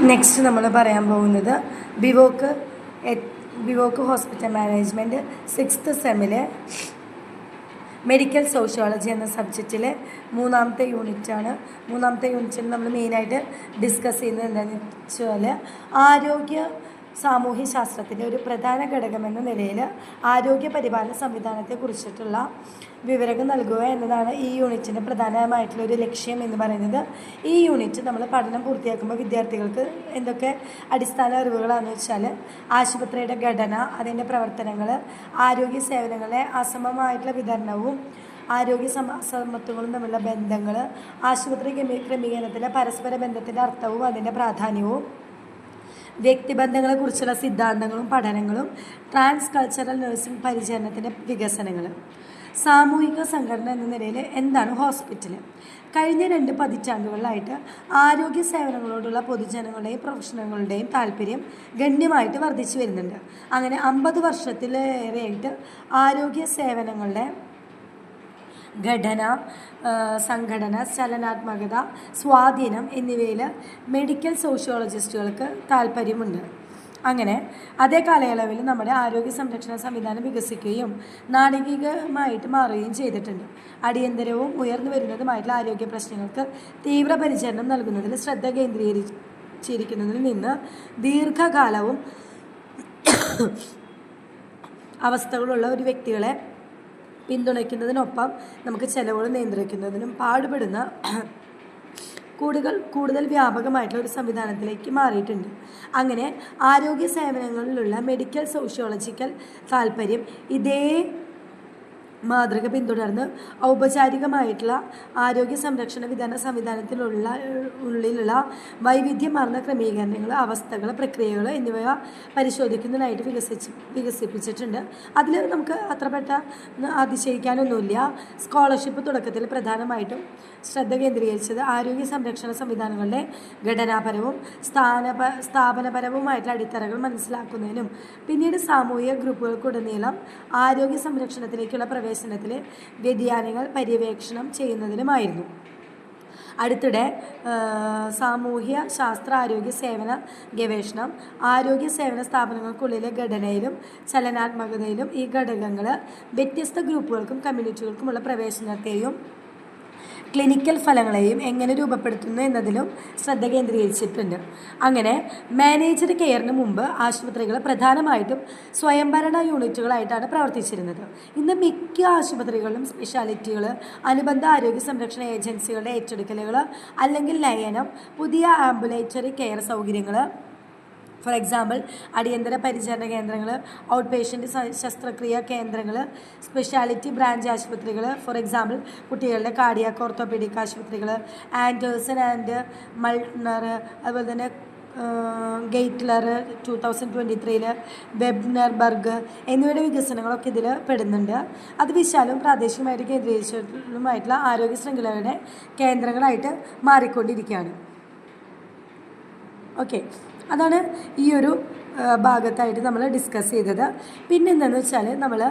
Next നമ്മൾ പറയാൻ പോകുന്നത് ബിവോക്ക് ഹോസ്പിറ്റൽ മാനേജ്മെൻറ്റ് 6th സെമ്മിലെ മെഡിക്കൽ സോഷ്യോളജി എന്ന സബ്ജക്റ്റിലെ മൂന്നാമത്തെ യൂണിറ്റാണ്. മൂന്നാമത്തെ യൂണിറ്റിൽ നമ്മൾ മെയിനായിട്ട് ഡിസ്കസ് ചെയ്യുന്നത് എന്താണെന്ന് വെച്ചാൽ സാമൂഹ്യ ശാസ്ത്രത്തിൻ്റെ ഒരു പ്രധാന ഘടകമെന്ന നിലയിൽ ആരോഗ്യ പരിപാലന സംവിധാനത്തെക്കുറിച്ചിട്ടുള്ള വിവരങ്ങൾ നൽകുക എന്നതാണ് ഈ യൂണിറ്റിൻ്റെ പ്രധാനമായിട്ടുള്ളൊരു ലക്ഷ്യം എന്ന് പറയുന്നത്. ഈ യൂണിറ്റ് നമ്മൾ പഠനം പൂർത്തിയാക്കുമ്പോൾ വിദ്യാർത്ഥികൾക്ക് എന്തൊക്കെ അടിസ്ഥാന അറിവുകളാണെന്ന് വെച്ചാൽ ആശുപത്രിയുടെ ഘടന, അതിൻ്റെ പ്രവർത്തനങ്ങൾ, ആരോഗ്യ സേവനങ്ങളെ അസമമായിട്ടുള്ള വിതരണവും ആരോഗ്യ സമത്വങ്ങളും തമ്മിലുള്ള ബന്ധങ്ങൾ, ആശുപത്രി ക്രമീകരണത്തിലെ പരസ്പര ബന്ധത്തിൻ്റെ അർത്ഥവും അതിൻ്റെ പ്രാധാന്യവും, വ്യക്തിബന്ധങ്ങളെക്കുറിച്ചുള്ള സിദ്ധാന്തങ്ങളും പഠനങ്ങളും, ട്രാൻസ് കൾച്ചറൽ നഴ്സിംഗ് പരിചരണത്തിൻ്റെ വികസനങ്ങൾ. സാമൂഹിക സംഘടന എന്ന നിലയിൽ എന്താണ് ഹോസ്പിറ്റൽ? കഴിഞ്ഞ 2 പതിറ്റാണ്ടുകളിലായിട്ട് ആരോഗ്യ സേവനങ്ങളോടുള്ള പൊതുജനങ്ങളുടെയും പ്രൊഫഷണലുകളുടെയും താല്പര്യം ഗണ്യമായിട്ട് വർദ്ധിച്ചു വരുന്നുണ്ട്. അങ്ങനെ 50 വർഷത്തിലേറെയായിട്ട് ആരോഗ്യ സേവനങ്ങളുടെ ഘടന, സംഘടന, ചലനാത്മകത, സ്വാധീനം എന്നിവയിൽ മെഡിക്കൽ സോഷ്യോളജിസ്റ്റുകൾക്ക് താല്പര്യമുണ്ട്. അങ്ങനെ അതേ കാലയളവിൽ നമ്മുടെ ആരോഗ്യ സംരക്ഷണ സംവിധാനം വികസിക്കുകയും നാടകീയമായിട്ട് മാറുകയും ചെയ്തിട്ടുണ്ട്. അടിയന്തരവും ഉയർന്നു വരുന്നതുമായിട്ടുള്ള ആരോഗ്യ പ്രശ്നങ്ങൾക്ക് തീവ്ര പരിചരണം നൽകുന്നതിൽ ശ്രദ്ധ കേന്ദ്രീകരിച്ചിരിക്കുന്നതിൽ നിന്ന് ദീർഘകാലവും അവസ്ഥകളുള്ള ഒരു വ്യക്തികളെ പിന്തുണയ്ക്കുന്നതിനൊപ്പം നമുക്ക് ചെലവുകൾ നിയന്ത്രിക്കുന്നതിനും പാടുപെടുന്ന കൂടുതൽ വ്യാപകമായിട്ടുള്ള ഒരു സംവിധാനത്തിലേക്ക് മാറിയിട്ടുണ്ട്. അങ്ങനെ ആരോഗ്യ സേവനങ്ങളിലുള്ള മെഡിക്കൽ സോഷ്യോളജിക്കൽ താല്പര്യം ഇതേ മാതൃക പിന്തുടർന്ന് ഔപചാരികമായിട്ടുള്ള ആരോഗ്യ സംരക്ഷണ വിധാന സംവിധാനത്തിനുള്ളിലുള്ള വൈവിധ്യമാർന്ന ക്രമീകരണങ്ങൾ, അവസ്ഥകൾ, പ്രക്രിയകൾ എന്നിവ പരിശോധിക്കുന്നതിനായിട്ട് വികസിപ്പിച്ചിട്ടുണ്ട്. അതിൽ നമുക്ക് അത്ര അതിശയിക്കാനൊന്നുമില്ല. സ്കോളർഷിപ്പ് തുടക്കത്തിൽ പ്രധാനമായിട്ടും ശ്രദ്ധ കേന്ദ്രീകരിച്ചത് ആരോഗ്യ സംരക്ഷണ സംവിധാനങ്ങളുടെ ഘടനാപരവും സ്ഥാപനപരവുമായിട്ടുള്ള അടിത്തറകൾ മനസ്സിലാക്കുന്നതിനും പിന്നീട് സാമൂഹിക ഗ്രൂപ്പുകൾക്കുടനീളം ആരോഗ്യ സംരക്ഷണത്തിലേക്കുള്ള പ്രവേശനത്തിലെ വ്യതിയാനങ്ങൾ പര്യവേക്ഷണം ചെയ്യുന്നതിനുമായിരുന്നു. അടുത്തിടെ സാമൂഹ്യ ശാസ്ത്ര ആരോഗ്യ സേവന ഗവേഷണം ആരോഗ്യ സേവന സ്ഥാപനങ്ങൾക്കുള്ളിലെ ഘടനയിലും ചലനാത്മകതയിലും ഈ ഘടകങ്ങൾ വ്യത്യസ്ത ഗ്രൂപ്പുകൾക്കും കമ്മ്യൂണിറ്റികൾക്കുമുള്ള പ്രവേശനത്തെയും ക്ലിനിക്കൽ ഫലങ്ങളെയും എങ്ങനെ രൂപപ്പെടുത്തുന്നു എന്നതിലും ശ്രദ്ധ കേന്ദ്രീകരിച്ചിട്ടുണ്ട്. അങ്ങനെ മാനേജ്ഡ് കെയറിന് മുമ്പ് ആശുപത്രികൾ പ്രധാനമായിട്ടും സ്വയംഭരണ യൂണിറ്റുകളായിട്ടാണ് പ്രവർത്തിച്ചിരുന്നത്. ഇന്ന് മിക്ക ആശുപത്രികളിലും സ്പെഷ്യാലിറ്റികൾ, അനുബന്ധ ആരോഗ്യ സംരക്ഷണ ഏജൻസികളുടെ ഏറ്റെടുക്കലുകൾ അല്ലെങ്കിൽ ലയനം, പുതിയ ആംബുലേറ്ററി കെയർ സൗകര്യങ്ങൾ, ഫോർ എക്സാമ്പിൾ അടിയന്തര പരിചരണ കേന്ദ്രങ്ങൾ, ഔട്ട് പേഷ്യൻ്റ് ശസ്ത്രക്രിയാ കേന്ദ്രങ്ങൾ, സ്പെഷ്യാലിറ്റി ബ്രാഞ്ച് ആശുപത്രികൾ, ഫോർ എക്സാമ്പിൾ കുട്ടികളുടെ കാർഡിയാക് ഓർത്തോപീഡിക് ആശുപത്രികൾ, ആൻഡേഴ്സൺ ആൻഡ് മൾട്ട്നർ, അതുപോലെ തന്നെ ഗെയ്റ്റ്ലർ 2023 വെബ്നർബർഗ് എന്നിവയുടെ വികസനങ്ങളൊക്കെ ഇതിൽ പെടുന്നുണ്ട്. അത് വിശാലവും പ്രാദേശികമായിട്ട് കേന്ദ്രീകരിച്ചതുമായിട്ടുള്ള ആരോഗ്യ ശൃംഖലയുടെ കേന്ദ്രങ്ങളായിട്ട് മാറിക്കൊണ്ടിരിക്കുകയാണ്. ഓക്കെ, അതാണ് ഈ ഒരു ഭാഗത്തായിട്ട് നമ്മൾ ഡിസ്കസ് ചെയ്തത്. പിന്നെ എന്താണെന്ന് വെച്ചാൽ നമ്മൾ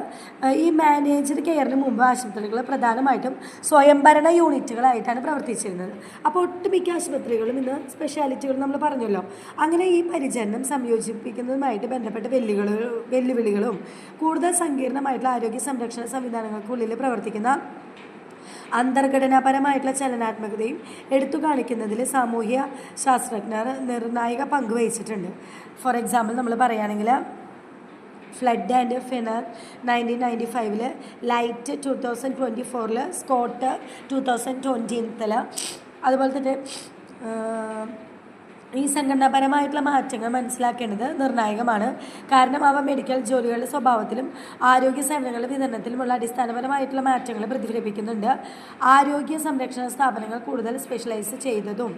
ഈ മാനേജ്ഡ് കെയറിന് മുമ്പ് ആശുപത്രികൾ പ്രധാനമായിട്ടും സ്വയംഭരണ യൂണിറ്റുകളായിട്ടാണ് പ്രവർത്തിച്ചിരുന്നത്. അപ്പോൾ ഒട്ടുമിക്ക ആശുപത്രികളും ഇന്ന് സ്പെഷ്യാലിറ്റികൾ നമ്മൾ പറഞ്ഞല്ലോ. അങ്ങനെ ഈ പരിചരണം സംയോജിപ്പിക്കുന്നതുമായിട്ട് ബന്ധപ്പെട്ട വെല്ലുവിളികളും കൂടുതൽ സങ്കീർണമായിട്ടുള്ള ആരോഗ്യ സംരക്ഷണ സംവിധാനങ്ങൾക്കുള്ളിൽ പ്രവർത്തിക്കുന്ന അന്തർഘടനാപരമായിട്ടുള്ള ചലനാത്മകതയും എടുത്തു കാണിക്കുന്നതിൽ സാമൂഹ്യ ശാസ്ത്രജ്ഞർ നിർണായക പങ്ക് വഹിച്ചിട്ടുണ്ട്. ഫോർ എക്സാമ്പിൾ നമ്മൾ പറയുകയാണെങ്കിൽ ഫ്ലഡ് ആൻഡ് ഫിനർ 1995, ലൈറ്റ് 2024, സ്കോട്ട് 2020, അതുപോലെ തന്നെ ഈ സംഘടനാപരമായിട്ടുള്ള മാറ്റങ്ങൾ മനസ്സിലാക്കേണ്ടത് നിർണായകമാണ്. കാരണം അവ മെഡിക്കൽ ജോലികളുടെ സ്വഭാവത്തിലും ആരോഗ്യ സേവനങ്ങളുടെ വിതരണത്തിലുമുള്ള അടിസ്ഥാനപരമായിട്ടുള്ള മാറ്റങ്ങൾ പ്രതിഫലിപ്പിക്കുന്നുണ്ട്. ആരോഗ്യ സംരക്ഷണ സ്ഥാപനങ്ങൾ കൂടുതൽ സ്പെഷ്യലൈസ് ചെയ്തതും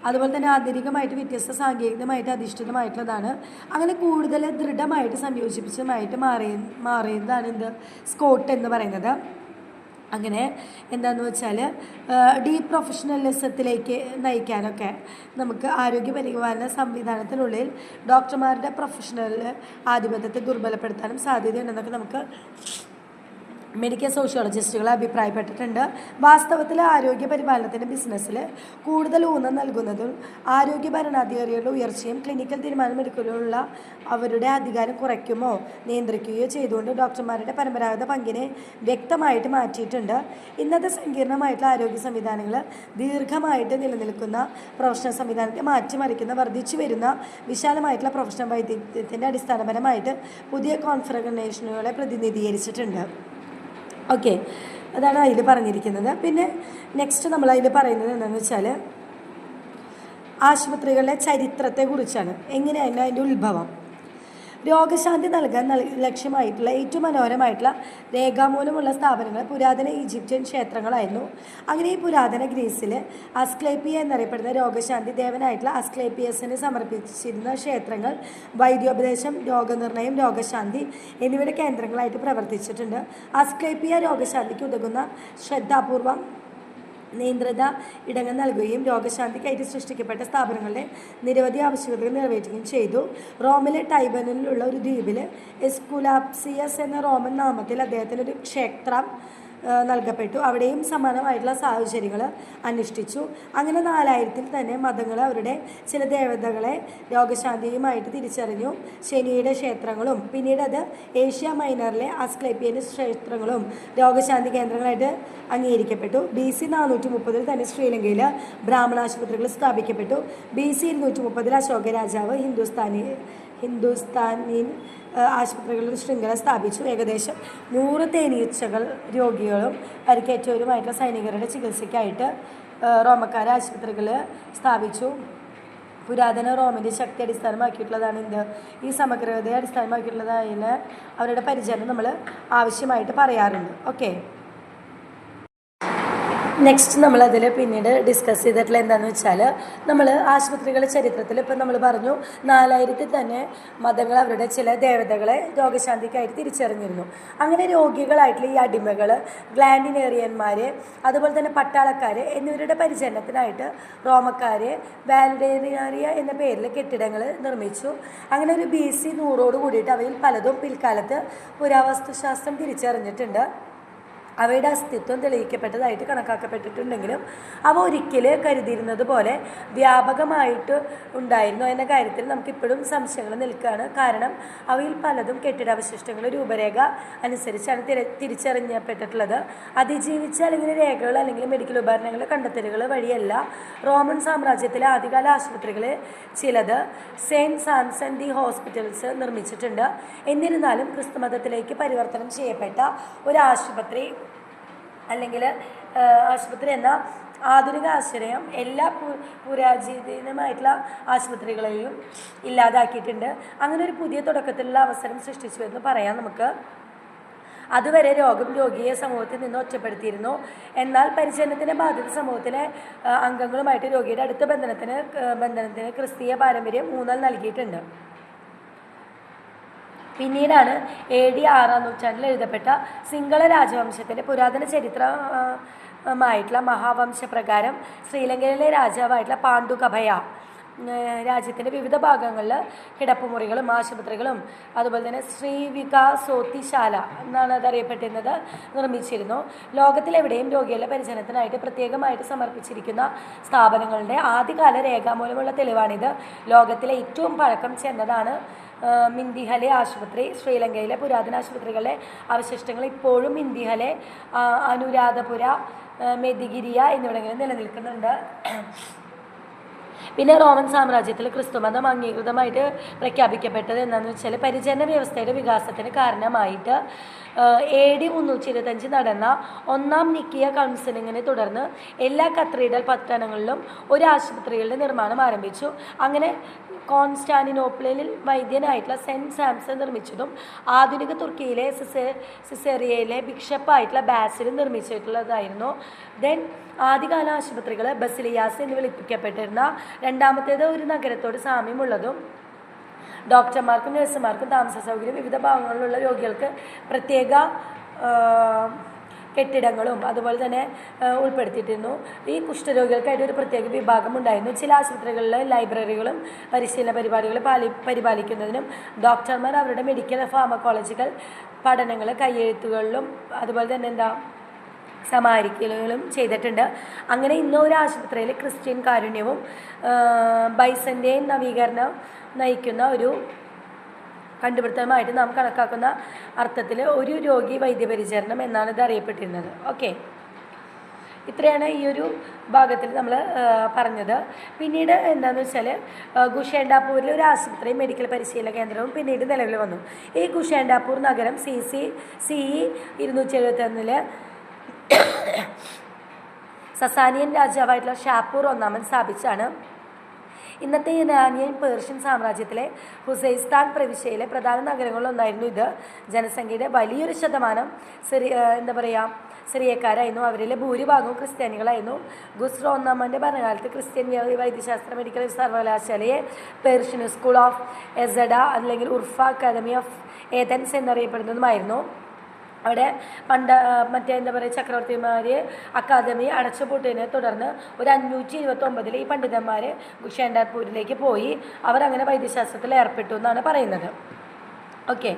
അതുപോലെ തന്നെ ആധുനികമായിട്ട് വ്യത്യസ്ത സാങ്കേതികമായിട്ട് അധിഷ്ഠിതമായിട്ടുള്ളതാണ്. അങ്ങനെ കൂടുതൽ ദൃഢമായിട്ട് സംയോജിപ്പിച്ചതുമായിട്ട് മാറിയതാണ് സ്കോട്ട് എന്ന് പറയുന്നത്. അങ്ങനെ എന്താണെന്ന് വെച്ചാൽ പ്രൊഫഷണലിസത്തിലേക്ക് നയിക്കാനൊക്കെ നമുക്ക് ആരോഗ്യ പരിപാലന സംവിധാനത്തിനുള്ളിൽ ഡോക്ടർമാരുടെ പ്രൊഫഷണൽ ആധിപത്യത്തെ ദുർബലപ്പെടുത്താനും സാധ്യതയുണ്ടെന്നൊക്കെ നമുക്ക് മെഡിക്കൽ സോഷ്യോളജിസ്റ്റുകൾ അഭിപ്രായപ്പെട്ടിട്ടുണ്ട്. വാസ്തവത്തിൽ ആരോഗ്യ പരിപാലനത്തിൻ്റെ ബിസിനസ്സിൽ കൂടുതൽ ഊന്നൽ നൽകുന്നതും ആരോഗ്യ ഭരണാധികാരികളുടെ ഉയർച്ചയും ക്ലിനിക്കൽ തീരുമാനമെടുക്കലുള്ള അവരുടെ അധികാരം കുറയ്ക്കുമോ നിയന്ത്രിക്കുകയോ ചെയ്തുകൊണ്ട് ഡോക്ടർമാരുടെ പരമ്പരാഗത പങ്കിനെ വ്യക്തമായിട്ട് മാറ്റിയിട്ടുണ്ട്. ഇന്നത്തെ സങ്കീർണമായിട്ടുള്ള ആരോഗ്യ സംവിധാനങ്ങൾ ദീർഘമായിട്ട് നിലനിൽക്കുന്ന പ്രൊഫഷണൽ സംവിധാനത്തെ മാറ്റിമറിക്കുന്ന വർദ്ധിച്ചു വരുന്ന വിശാലമായിട്ടുള്ള പ്രൊഫഷണൽ വൈദഗ്ധ്യത്തിൻ്റെ അടിസ്ഥാനപരമായിട്ട് പുതിയ കോൺഫിഗറേഷനുകളെ പ്രതിനിധീകരിച്ചിട്ടുണ്ട്. ഓക്കെ, അതാണ് അതിൽ പറഞ്ഞിരിക്കുന്നത്. പിന്നെ നെക്സ്റ്റ് നമ്മൾ അതിൽ പറയുന്നത് എന്താണെന്ന് വെച്ചാൽ ആശുപത്രികളുടെ ചരിത്രത്തെക്കുറിച്ചാണ്. എങ്ങനെയായിരുന്നു അതിൻ്റെ ഉത്ഭവം. രോഗശാന്തി നൽകാൻ ലക്ഷ്യമായിട്ടുള്ള ഏറ്റവും മനോഹരമായിട്ടുള്ള രേഖാമൂലമുള്ള സ്ഥാപനങ്ങൾ പുരാതന ഈജിപ്ഷ്യൻ ക്ഷേത്രങ്ങളായിരുന്നു. അങ്ങനെ ഈ പുരാതന ഗ്രീസിൽ അസ്ക്ലേപ്പിയ എന്നറിയപ്പെടുന്ന രോഗശാന്തി ദേവനായിട്ടുള്ള അസ്ക്ലേപ്പിയസിന് സമർപ്പിച്ചിരുന്ന ക്ഷേത്രങ്ങൾ വൈദ്യോപദേശം, രോഗനിർണയം, രോഗശാന്തി എന്നിവയുടെ കേന്ദ്രങ്ങളായിട്ട് പ്രവർത്തിച്ചിട്ടുണ്ട്. അസ്ക്ലേപ്പിയ രോഗശാന്തിക്ക് ഉതകുന്ന ശ്രദ്ധാപൂർവം നിയന്ത്രിത ഇടങ്ങൾ നൽകുകയും രോഗശാന്തിക്കായിട്ട് സൃഷ്ടിക്കപ്പെട്ട സ്ഥാപനങ്ങളുടെ നിരവധി ആവശ്യകതകൾ നിറവേറ്റുകയും ചെയ്തു. റോമിലെ ടൈബനിലുള്ള ഒരു ദ്വീപിൽ എസ്കുലാപ്സിയസ് എന്ന റോമൻ നാമത്തിൽ അദ്ദേഹത്തിനൊരു ക്ഷേത്രം നൽകപ്പെട്ടു. അവിടെയും സമാനമായിട്ടുള്ള സാഹചര്യങ്ങൾ അനുഷ്ഠിച്ചു. അങ്ങനെ 4000-ൽ തന്നെ മതങ്ങൾ അവരുടെ ചില ദേവതകളെ രോഗശാന്തിയുമായിട്ട് തിരിച്ചറിഞ്ഞു. ശനിയുടെ ക്ഷേത്രങ്ങളും പിന്നീട് അത് ഏഷ്യ മൈനറിലെ അസ്ക്ലേപ്പിയൻ്റെ ക്ഷേത്രങ്ങളും രോഗശാന്തി കേന്ദ്രങ്ങളായിട്ട് അംഗീകരിക്കപ്പെട്ടു. BC 430-ൽ തന്നെ ശ്രീലങ്കയിൽ ബ്രാഹ്മണാശുപത്രികൾ സ്ഥാപിക്കപ്പെട്ടു. BC 230-ൽ അശോക രാജാവ് ഹിന്ദുസ്ഥാനിൽ ആശുപത്രികളിൽ ശൃംഖല സ്ഥാപിച്ചു. ഏകദേശം 100 തേനീച്ചകൾ രോഗികളും പരിക്കേറ്റവരുമായിട്ടുള്ള സൈനികരുടെ ചികിത്സയ്ക്കായിട്ട് റോമക്കാർ ആശുപത്രികൾ സ്ഥാപിച്ചു. പുരാതന റോമിൻ്റെ ശക്തി അടിസ്ഥാനമാക്കിയിട്ടുള്ളതാണ് ഈ സമഗ്രതയെ അടിസ്ഥാനമാക്കിയിട്ടുള്ളതായ അവരുടെ പരിചരണം നമ്മൾ ആവശ്യമായിട്ട് പറയാറുണ്ട്. ഓക്കെ, നെക്സ്റ്റ് നമ്മളതിൽ പിന്നീട് ഡിസ്കസ് ചെയ്തിട്ടുള്ള എന്താണെന്ന് വെച്ചാൽ നമ്മൾ ആശുപത്രികളുടെ ചരിത്രത്തിൽ ഇപ്പം നമ്മൾ പറഞ്ഞു 4000-ൽ തന്നെ മതങ്ങൾ അവരുടെ ചില ദേവതകളെ രോഗശാന്തിക്കായിട്ട് തിരിച്ചറിഞ്ഞിരുന്നു. അങ്ങനെ രോഗികളായിട്ടുള്ള ഈ അടിമകൾ, ഗ്ലാൻഡിനേറിയന്മാർ, അതുപോലെ തന്നെ പട്ടാളക്കാർ എന്നിവരുടെ പരിചരണത്തിനായിട്ട് റോമക്കാർ വാൽഡേറിയ എന്ന പേരിൽ കെട്ടിടങ്ങൾ നിർമ്മിച്ചു. അങ്ങനെ ഒരു BC 100 കൂടിയിട്ട് അവയിൽ പലതും പിൽക്കാലത്ത് പുരാവസ്തുശാസ്ത്രം തിരിച്ചറിഞ്ഞിട്ടുണ്ട്. അവയുടെ അസ്തിത്വം തെളിയിക്കപ്പെട്ടതായിട്ട് കണക്കാക്കപ്പെട്ടിട്ടുണ്ടെങ്കിലും അവ ഒരിക്കൽ കരുതിയിരുന്നത് പോലെ വ്യാപകമായിട്ട് ഉണ്ടായിരുന്നു എന്ന കാര്യത്തിൽ നമുക്കിപ്പോഴും സംശയങ്ങൾ നിൽക്കുകയാണ്. കാരണം അവയിൽ പലതും കെട്ടിടാവശിഷ്ടങ്ങൾ രൂപരേഖ അനുസരിച്ചാണ് തിരിച്ചറിഞ്ഞപ്പെട്ടിട്ടുള്ളത്. അതിജീവിച്ച അല്ലെങ്കിൽ രേഖകൾ അല്ലെങ്കിൽ മെഡിക്കൽ ഉപകരണങ്ങൾ കണ്ടെത്തലുകൾ വഴിയല്ല. റോമൻ സാമ്രാജ്യത്തിലെ ആദ്യകാല ആശുപത്രികൾ ചിലത് സെയിൻറ്റ് സാൻസൺ ദി ഹോസ്പിറ്റൽസ് നിർമ്മിച്ചിട്ടുണ്ട്. എന്നിരുന്നാലും ക്രിസ്തുമതത്തിലേക്ക് പരിവർത്തനം ചെയ്യപ്പെട്ട ഒരു ആശുപത്രി അല്ലെങ്കിൽ ആശുപത്രി എന്ന ആധുനിക ആശ്രയം എല്ലാ പുരാതനമായിട്ടുള്ള ആശുപത്രികളെയും ഇല്ലാതാക്കിയിട്ടുണ്ട്. അങ്ങനെ ഒരു പുതിയ തുടക്കത്തിലുള്ള അവസരം സൃഷ്ടിച്ചു എന്ന് പറയാം നമുക്ക്. അതുവരെ രോഗിയെ സമൂഹത്തിൽ നിന്ന് ഒറ്റപ്പെടുത്തിയിരുന്നു. എന്നാൽ പരിചരണത്തിന് ബാധിത സമൂഹത്തിലെ അംഗങ്ങളുമായിട്ട് രോഗിയുടെ അടുത്ത ബന്ധനത്തിന് ക്രിസ്തീയ പാരമ്പര്യം ഊന്നൽ നൽകിയിട്ടുണ്ട്. പിന്നീടാണ് AD 6-ാം നൂറ്റാണ്ടിൽ എഴുതപ്പെട്ട സിംഗള രാജവംശത്തിൻ്റെ പുരാതന ചരിത്രമായിട്ടുള്ള മഹാവംശപ്രകാരം ശ്രീലങ്കയിലെ രാജാവായിട്ടുള്ള പാണ്ഡുകഭയ രാജ്യത്തിൻ്റെ വിവിധ ഭാഗങ്ങളിൽ കിടപ്പുമുറികളും ആശുപത്രികളും അതുപോലെ തന്നെ ശ്രീവികാസോത്തിശാല എന്നാണ് അതറിയപ്പെട്ടിരുന്നത് നിർമ്മിച്ചിരുന്നു. ലോകത്തിലെവിടെയും രോഗികളുടെ പരിചരണത്തിനായിട്ട് പ്രത്യേകമായിട്ട് സമർപ്പിച്ചിരിക്കുന്ന സ്ഥാപനങ്ങളുടെ ആദ്യകാല രേഖാമൂലമുള്ള തെളിവാണിത്. ലോകത്തിലെ ഏറ്റവും പഴക്കം ചെന്നതാണ് മിന്ദിഹലെ ആശുപത്രി. ശ്രീലങ്കയിലെ പുരാതന ആശുപത്രികളുടെ അവശിഷ്ടങ്ങൾ ഇപ്പോഴും മിന്ദിഹലെ, അനുരാധപുര, മെദിഗിരിയ എന്നിവിടങ്ങളിൽ നിലനിൽക്കുന്നുണ്ട്. പിന്നെ റോമൻ സാമ്രാജ്യത്തിൽ ക്രിസ്തുമതം അംഗീകൃതമായിട്ട് പ്രഖ്യാപിക്കപ്പെട്ടത് എന്താണെന്ന് വെച്ചാൽ പരിചരണ വ്യവസ്ഥയുടെ വികാസത്തിന് കാരണമായിട്ട് AD 325 നടന്ന 1-ാം നിക്കിയ കൗൺസിലിങ്ങിനെ തുടർന്ന് എല്ലാ കത്തീഡ്രൽ പട്ടണങ്ങളിലും ഒരു ആശുപത്രികളുടെ നിർമ്മാണം ആരംഭിച്ചു. അങ്ങനെ കോൺസ്റ്റാന്റിനോപ്പിളിൽ വൈദ്യനായിട്ടുള്ള സെൻറ്റ് സാംസൺ നിർമ്മിച്ചതും ആധുനിക തുർക്കിയിലെ സിസേറിയയിലെ ബിഷപ്പായിട്ടുള്ള ബാസിലും നിർമ്മിച്ചിട്ടുള്ളതായിരുന്നു. ദെൻ ആദ്യകാല ആശുപത്രികൾ ബസിലിയാസ് എന്ന് വിളിപ്പിക്കപ്പെട്ടിരുന്ന രണ്ടാമത്തേത് ഒരു നഗരത്തോട് സാമ്യമുള്ളതും ഡോക്ടർമാർക്കും നഴ്സുമാർക്കും താമസ സൗകര്യം വിവിധ ഭാഗങ്ങളിലുള്ള രോഗികൾക്ക് പ്രത്യേക കെട്ടിടങ്ങളും അതുപോലെ തന്നെ ഉൾപ്പെടുത്തിയിട്ടിരുന്നു. ഈ കുഷ്ഠരോഗികൾക്കായിട്ട് ഒരു പ്രത്യേക വിഭാഗം ഉണ്ടായിരുന്നു. ചില ആശുപത്രികളിൽ ലൈബ്രറികളും പരിശീലന പരിപാടികൾ പരിപാലിക്കുന്നതിനും ഡോക്ടർമാർ അവരുടെ മെഡിക്കൽ ഫാർമക്കോളജിക്കൽ പഠനങ്ങൾ കയ്യെഴുത്തുകളിലും അതുപോലെ തന്നെ സമാഹരിക്കലുകളും ചെയ്തിട്ടുണ്ട്. അങ്ങനെ ഇന്നൊരു ആശുപത്രിയിൽ ക്രിസ്ത്യൻ കാരുണ്യവും ബൈസൻ്റെയും നവീകരണം നയിക്കുന്ന ഒരു കണ്ടുപിടുത്തമായിട്ട് നാം കണക്കാക്കുന്ന അർത്ഥത്തിൽ ഒരു രോഗി വൈദ്യപരിചരണം എന്നാണ് ഇത് അറിയപ്പെട്ടിരുന്നത്. ഓക്കെ, ഇത്രയാണ് ഈ ഒരു ഭാഗത്തിൽ നമ്മൾ പറഞ്ഞത്. പിന്നീട് എന്താണെന്ന് വെച്ചാൽ ഗുഷേണ്ടാപൂരിൽ ഒരു ആശുപത്രി മെഡിക്കൽ പരിശീലന കേന്ദ്രവും പിന്നീട് നിലവിൽ വന്നു. ഈ ഗുഷേണ്ടാപൂർ നഗരം CE 271 സസാനിയൻ രാജാവായിട്ടുള്ള ഷാപ്പൂർ ഒന്നാമൻ സ്ഥാപിച്ചാണ്. ഇന്നത്തെ ഇറാനിയൻ പേർഷ്യൻ സാമ്രാജ്യത്തിലെ ഹുസൈസ്ഥാൻ പ്രവിശ്യയിലെ പ്രധാന നഗരങ്ങളിലൊന്നായിരുന്നു ഇത്. ജനസംഖ്യയുടെ വലിയൊരു ശതമാനം സിറിയക്കാരായിരുന്നു. അവരിലെ ഭൂരിഭാഗവും ക്രിസ്ത്യാനികളായിരുന്നു. ഖുസ്രോ ഒന്നാമൻ്റെ ഭരണകാലത്ത് ക്രിസ്ത്യൻ വൈദ്യശാസ്ത്ര മെഡിക്കൽ സർവകലാശാലയെ പേർഷ്യൻ സ്കൂൾ ഓഫ് എസഡ അല്ലെങ്കിൽ ഉർഫ അക്കാദമി ഓഫ് ഏതൻസ് എന്നറിയപ്പെടുന്നതുമായിരുന്നു. അവിടെ ചക്രവർത്തിമാർ അക്കാദമി അടച്ചുപൂട്ടിനെ തുടർന്ന് ഒരു 529 ഈ പണ്ഡിതന്മാർ ഗുഷേണ്ടാപൂരിലേക്ക് പോയി. അവരങ്ങനെ വൈദ്യശാസ്ത്രത്തിൽ ഏർപ്പെട്ടു എന്നാണ് പറയുന്നത്. ഓക്കെ,